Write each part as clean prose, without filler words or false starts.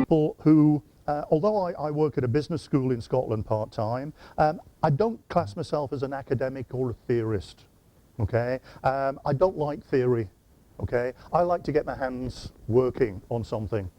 people who, although I work at a business school in Scotland part-time, I don't class myself as an academic or a theorist, okay? I don't like theory, okay? I like to get my hands working on something.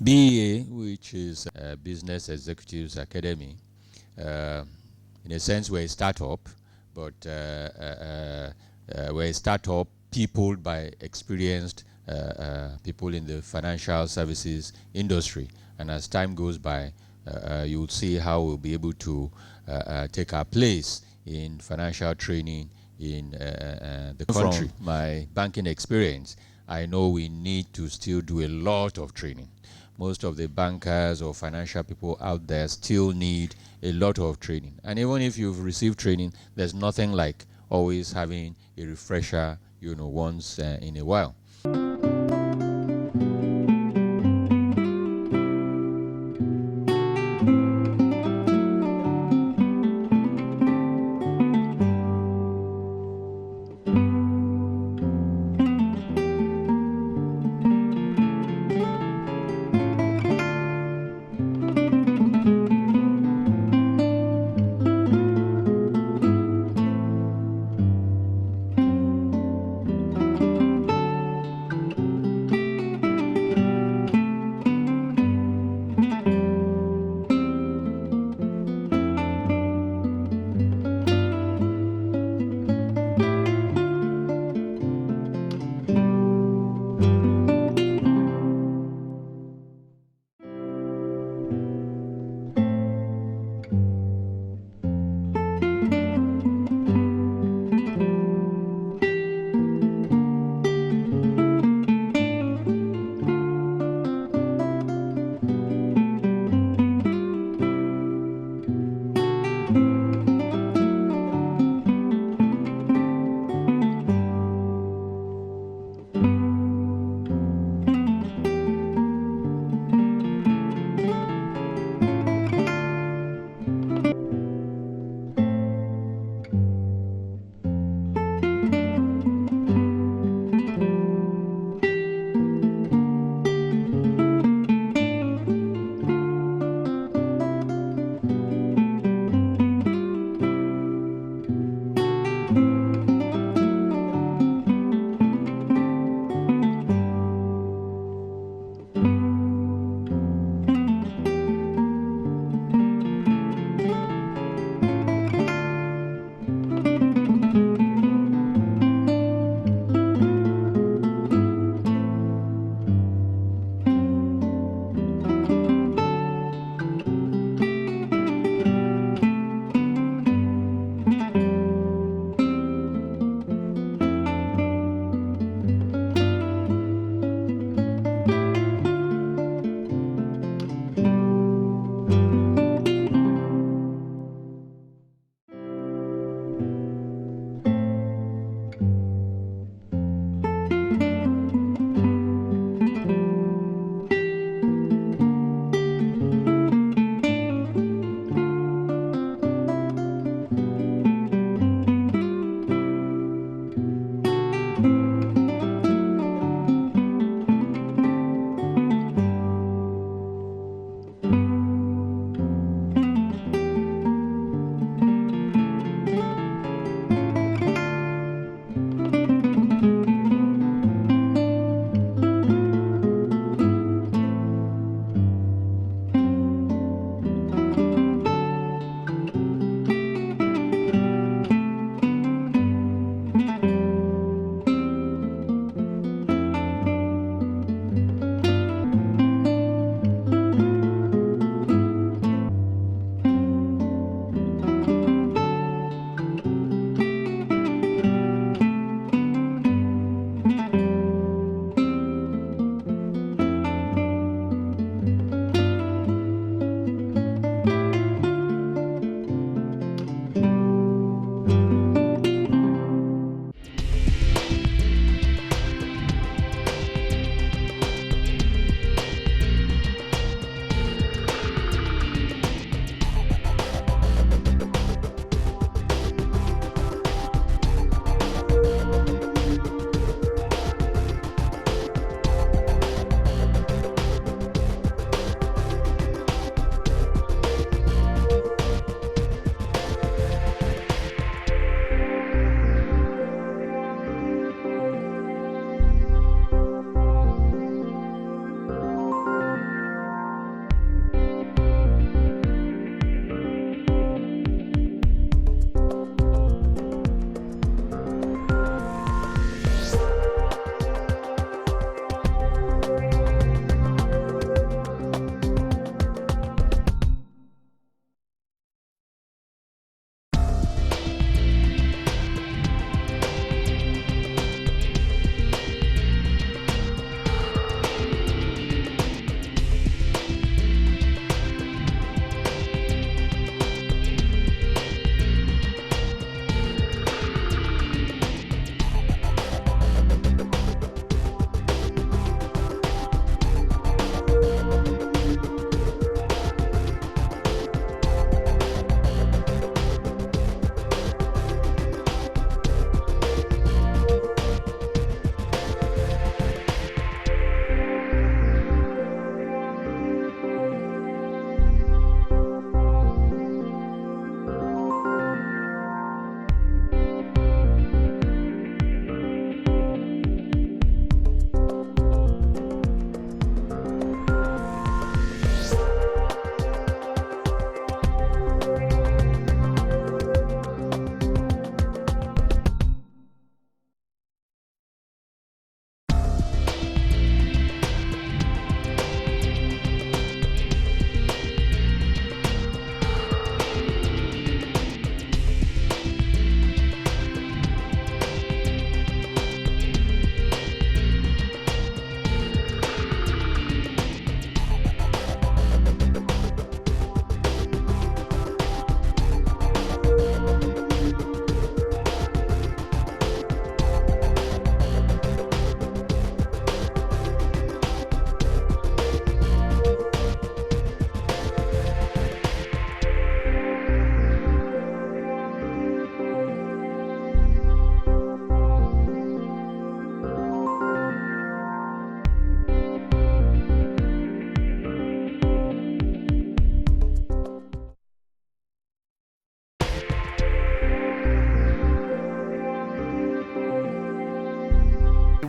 BEA, which is Business Executives Academy, in a sense we're a startup, but we're a startup peopled by experienced people in the financial services industry. And as time goes by, you'll see how we'll be able to take our place in financial training in the country. From my banking experience, I know we need to still do a lot of training. Most of the bankers or financial people out there still need a lot of training. And even if you've received training, there's nothing like always having a refresher, once in a while.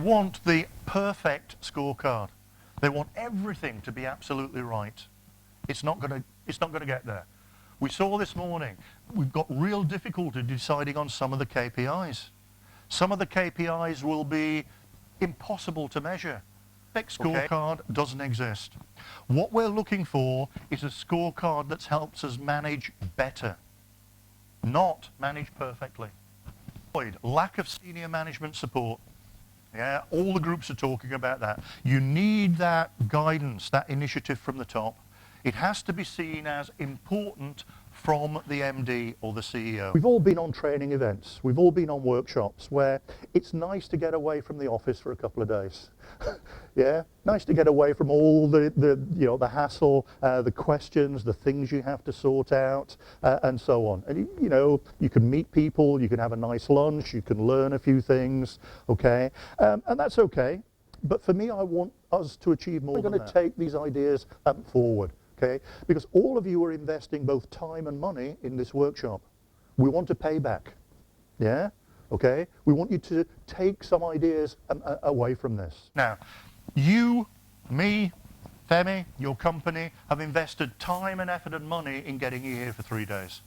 want the perfect scorecard. They want everything to be absolutely right. It's not going to get there. We saw this morning, we've got real difficulty deciding on some of the KPIs. Some of the KPIs will be impossible to measure. Perfect scorecard doesn't exist. What we're looking for is a scorecard that helps us manage better, not manage perfectly. Lack of senior management support. Yeah, all the groups are talking about that. You need that guidance, that initiative from the top. It has to be seen as important from the MD or the CEO. We've all been on training events. We've all been on workshops where it's nice to get away from the office for a couple of days. Yeah, nice to get away from all the hassle, the questions, the things you have to sort out, and so on. And you can meet people, you can have a nice lunch, you can learn a few things, okay? And that's okay. But for me, I want us to achieve more. We're going to take these ideas forward. Okay? Because all of you are investing both time and money in this workshop. We want to pay back. Yeah? Okay? We want you to take some ideas away from this. Now, you, me, Femi, your company have invested time and effort and money in getting you here for 3 days.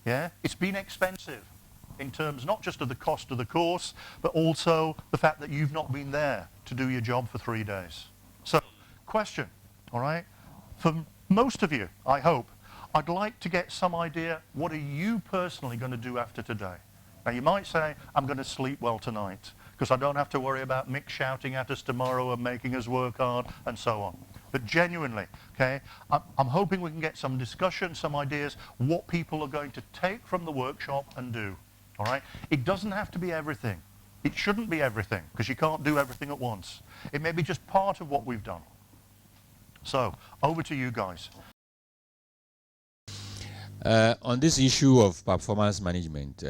Yeah? It's been expensive in terms not just of the cost of the course, but also the fact that you've not been there to do your job for 3 days. So, question, all right? For most of you, I hope, I'd like to get some idea, what are you personally going to do after today? Now you might say, I'm going to sleep well tonight, because I don't have to worry about Mick shouting at us tomorrow and making us work hard, and so on. But genuinely, okay, I'm hoping we can get some discussion, some ideas, what people are going to take from the workshop and do, all right? It doesn't have to be everything. It shouldn't be everything, because you can't do everything at once. It may be just part of what we've done. So, over to you guys. On this issue of performance management,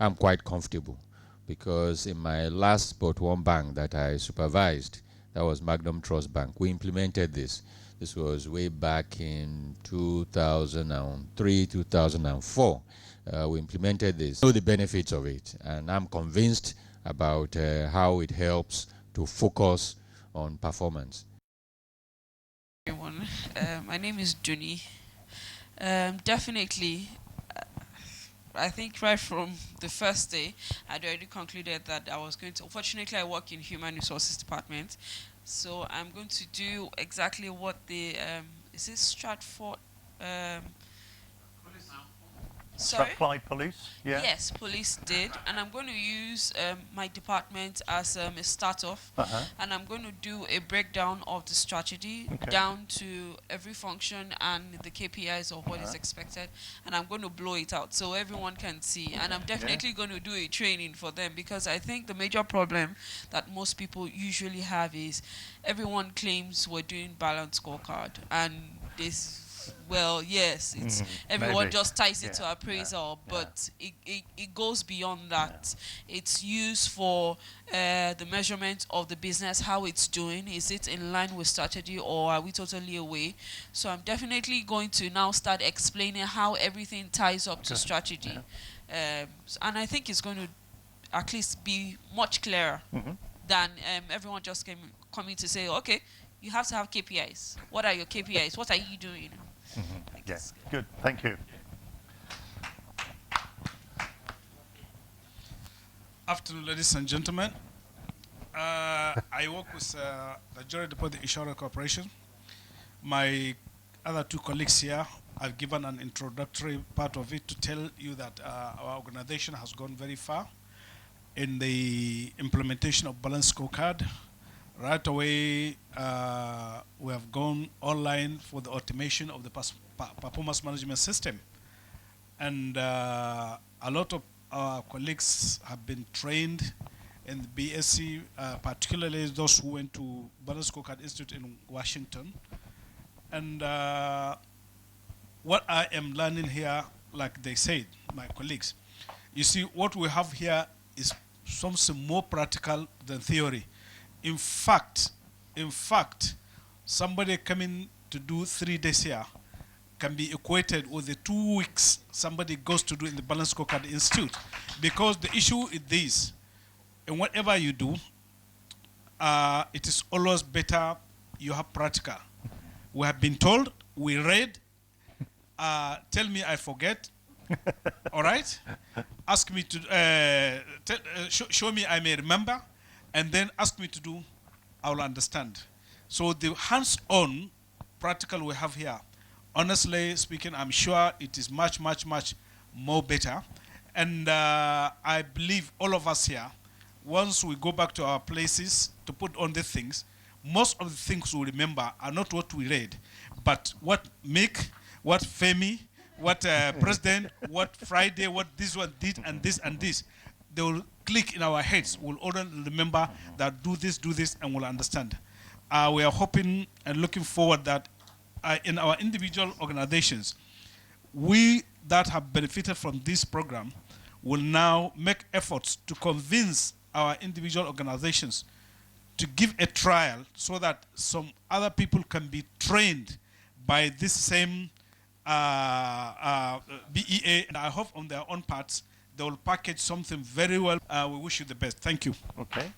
I'm quite comfortable because in my last but one bank that I supervised, that was Magnum Trust Bank, we implemented this. This was way back in 2003, 2004. We implemented this. I know the benefits of it, and I'm convinced about how it helps to focus on performance. Everyone, my name is Duni. Definitely, I think right from the first day, I'd already concluded that I was going to. Unfortunately, I work in Human Resources Department, so I'm going to do exactly what the is this Stratford? Sorry? Strathclyde Police, yeah? Yes, police did, and I'm going to use my department as a start-off, and I'm going to do a breakdown of the strategy down to every function and the KPIs of what is expected, and I'm going to blow it out so everyone can see, and I'm definitely going to do a training for them, because I think the major problem that most people usually have is everyone claims we're doing balanced scorecard, and this. Well, yes, it's everyone maybe. just ties it to appraisal, but it goes beyond that. It's used for the measurement of the business, how it's doing. Is it in line with strategy, or are we totally away? So I'm definitely going to now start explaining how everything ties up to strategy. And I think it's going to at least be much clearer than everyone just coming to say, okay, you have to have KPIs. What are your KPIs? What are you doing? Yes, good, thank you. Afternoon, ladies and gentlemen. I work with the Nigeria Deposit Insurance Corporation. My other two colleagues here have given an introductory part of it to tell you that our organization has gone very far in the implementation of balanced scorecard. Right away, we have gone online for the automation of the performance management system. And a lot of our colleagues have been trained in the BSc, particularly those who went to Balanced Scorecard Institute in Washington. And what I am learning here, like they said, my colleagues, you see, what we have here is something more practical than theory. In fact, somebody coming to do 3 days here can be equated with the 2 weeks somebody goes to do in the Balanced Scorecard Institute. Because the issue is this: in whatever you do, it is always better you have practical. We have been told, we read, tell me I forget, all right? Ask me to, show me I may remember, and then ask me to do, I will understand. So the hands-on practical we have here, honestly speaking, I'm sure it is much, much, much more better. And I believe all of us here, once we go back to our places to put on the things, most of the things we remember are not what we read, but what Mick, what Femi, what President, what Friday, what this one did, and this and this. They will click in our heads. We'll all remember that do this, and we'll understand. We are hoping and looking forward that in our individual organizations, we that have benefited from this program will now make efforts to convince our individual organizations to give a trial so that some other people can be trained by this same BEA, and I hope on their own parts they will package something very well. We wish you the best. Thank you. Okay.